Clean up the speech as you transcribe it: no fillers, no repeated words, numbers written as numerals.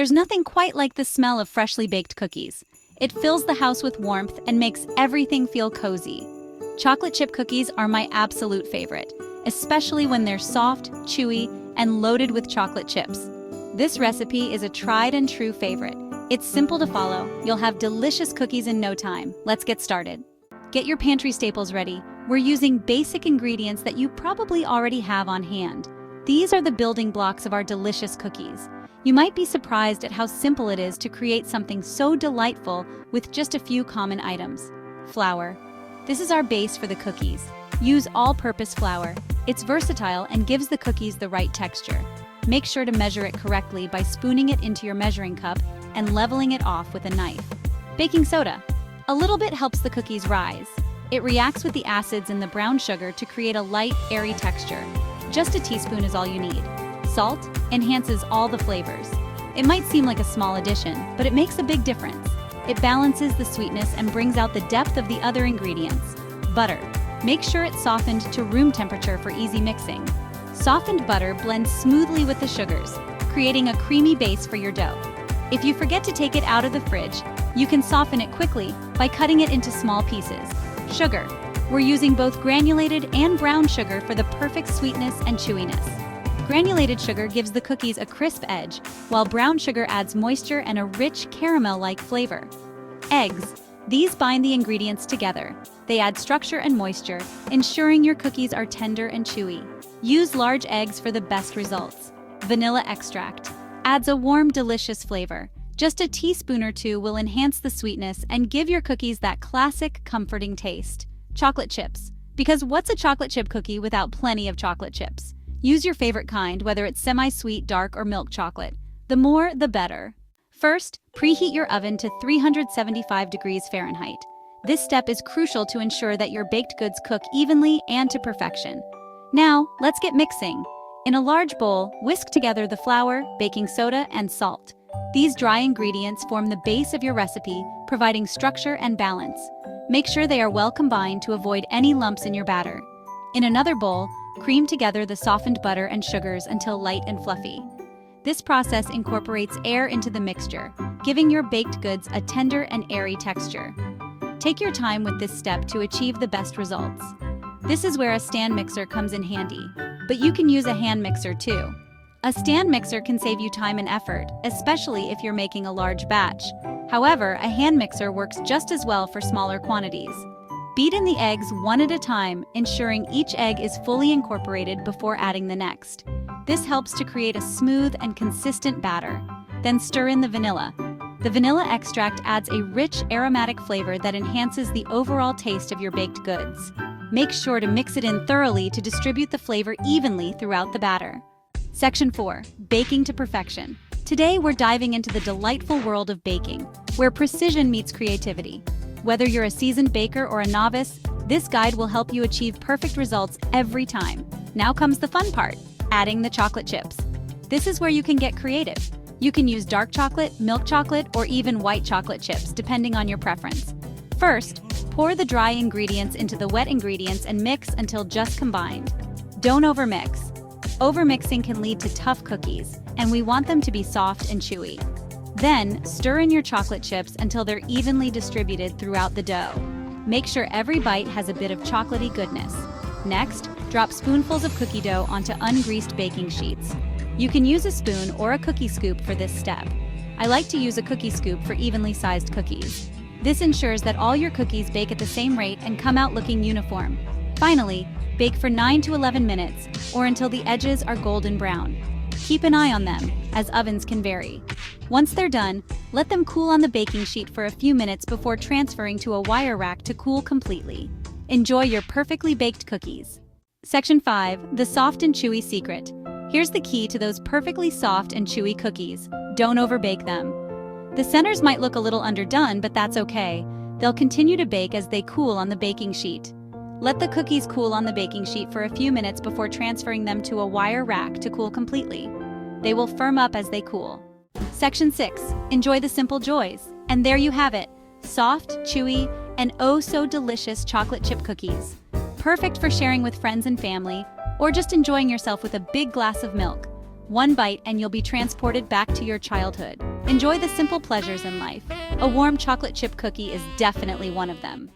There's nothing quite like the smell of freshly baked cookies. It fills the house with warmth and makes everything feel cozy. Chocolate chip cookies are my absolute favorite, especially when they're soft, chewy, and loaded with chocolate chips. This recipe is a tried and true favorite. It's simple to follow. You'll have delicious cookies in no time. Let's get started. Get your pantry staples ready. We're using basic ingredients that you probably already have on hand. These are the building blocks of our delicious cookies. You might be surprised at how simple it is to create something so delightful with just a few common items. Flour. This is our base for the cookies. Use all-purpose flour. It's versatile and gives the cookies the right texture. Make sure to measure it correctly by spooning it into your measuring cup and leveling it off with a knife. Baking soda. A little bit helps the cookies rise. It reacts with the acids in the brown sugar to create a light, airy texture. Just a teaspoon is all you need. Salt enhances all the flavors. It might seem like a small addition, but it makes a big difference. It balances the sweetness and brings out the depth of the other ingredients. Butter. Make sure it's softened to room temperature for easy mixing. Softened butter blends smoothly with the sugars, creating a creamy base for your dough. If you forget to take it out of the fridge, you can soften it quickly by cutting it into small pieces. Sugar. We're using both granulated and brown sugar for the perfect sweetness and chewiness. Granulated sugar gives the cookies a crisp edge, while brown sugar adds moisture and a rich caramel-like flavor. Eggs. These bind the ingredients together. They add structure and moisture, ensuring your cookies are tender and chewy. Use large eggs for the best results. Vanilla extract adds a warm, delicious flavor. Just a teaspoon or two will enhance the sweetness and give your cookies that classic, comforting taste. Chocolate chips. Because what's a chocolate chip cookie without plenty of chocolate chips? Use your favorite kind, whether it's semi-sweet, dark, or milk chocolate. The more, the better. First, preheat your oven to 375 degrees Fahrenheit. This step is crucial to ensure that your baked goods cook evenly and to perfection. Now, let's get mixing. In a large bowl, whisk together the flour, baking soda, and salt. These dry ingredients form the base of your recipe, providing structure and balance. Make sure they are well combined to avoid any lumps in your batter. In another bowl, cream together the softened butter and sugars until light and fluffy. This process incorporates air into the mixture, giving your baked goods a tender and airy texture. Take your time with this step to achieve the best results. This is where a stand mixer comes in handy, but you can use a hand mixer too. A stand mixer can save you time and effort, especially if you're making a large batch. However, a hand mixer works just as well for smaller quantities. Beat in the eggs one at a time, ensuring each egg is fully incorporated before adding the next. This helps to create a smooth and consistent batter. Then stir in the vanilla. The vanilla extract adds a rich, aromatic flavor that enhances the overall taste of your baked goods. Make sure to mix it in thoroughly to distribute the flavor evenly throughout the batter. Section 4. Baking to perfection. Today we're diving into the delightful world of baking, where precision meets creativity. Whether you're a seasoned baker or a novice, this guide will help you achieve perfect results every time. Now comes the fun part, adding the chocolate chips. This is where you can get creative. You can use dark chocolate, milk chocolate, or even white chocolate chips, depending on your preference. First, pour the dry ingredients into the wet ingredients and mix until just combined. Don't overmix. Overmixing can lead to tough cookies, and we want them to be soft and chewy. Then, stir in your chocolate chips until they're evenly distributed throughout the dough. Make sure every bite has a bit of chocolatey goodness. Next, drop spoonfuls of cookie dough onto ungreased baking sheets. You can use a spoon or a cookie scoop for this step. I like to use a cookie scoop for evenly sized cookies. This ensures that all your cookies bake at the same rate and come out looking uniform. Finally, bake for 9 to 11 minutes or until the edges are golden brown. Keep an eye on them, as ovens can vary. Once they're done, let them cool on the baking sheet for a few minutes before transferring to a wire rack to cool completely. Enjoy your perfectly baked cookies. Section 5. The soft and chewy secret. Here's the key to those perfectly soft and chewy cookies. Don't overbake them. The centers might look a little underdone, but that's okay. They'll continue to bake as they cool on the baking sheet. Let the cookies cool on the baking sheet for a few minutes before transferring them to a wire rack to cool completely. They will firm up as they cool. Section 6. Enjoy the simple joys. And there you have it. Soft, chewy, and oh so delicious chocolate chip cookies. Perfect for sharing with friends and family, or just enjoying yourself with a big glass of milk. One bite and you'll be transported back to your childhood. Enjoy the simple pleasures in life. A warm chocolate chip cookie is definitely one of them.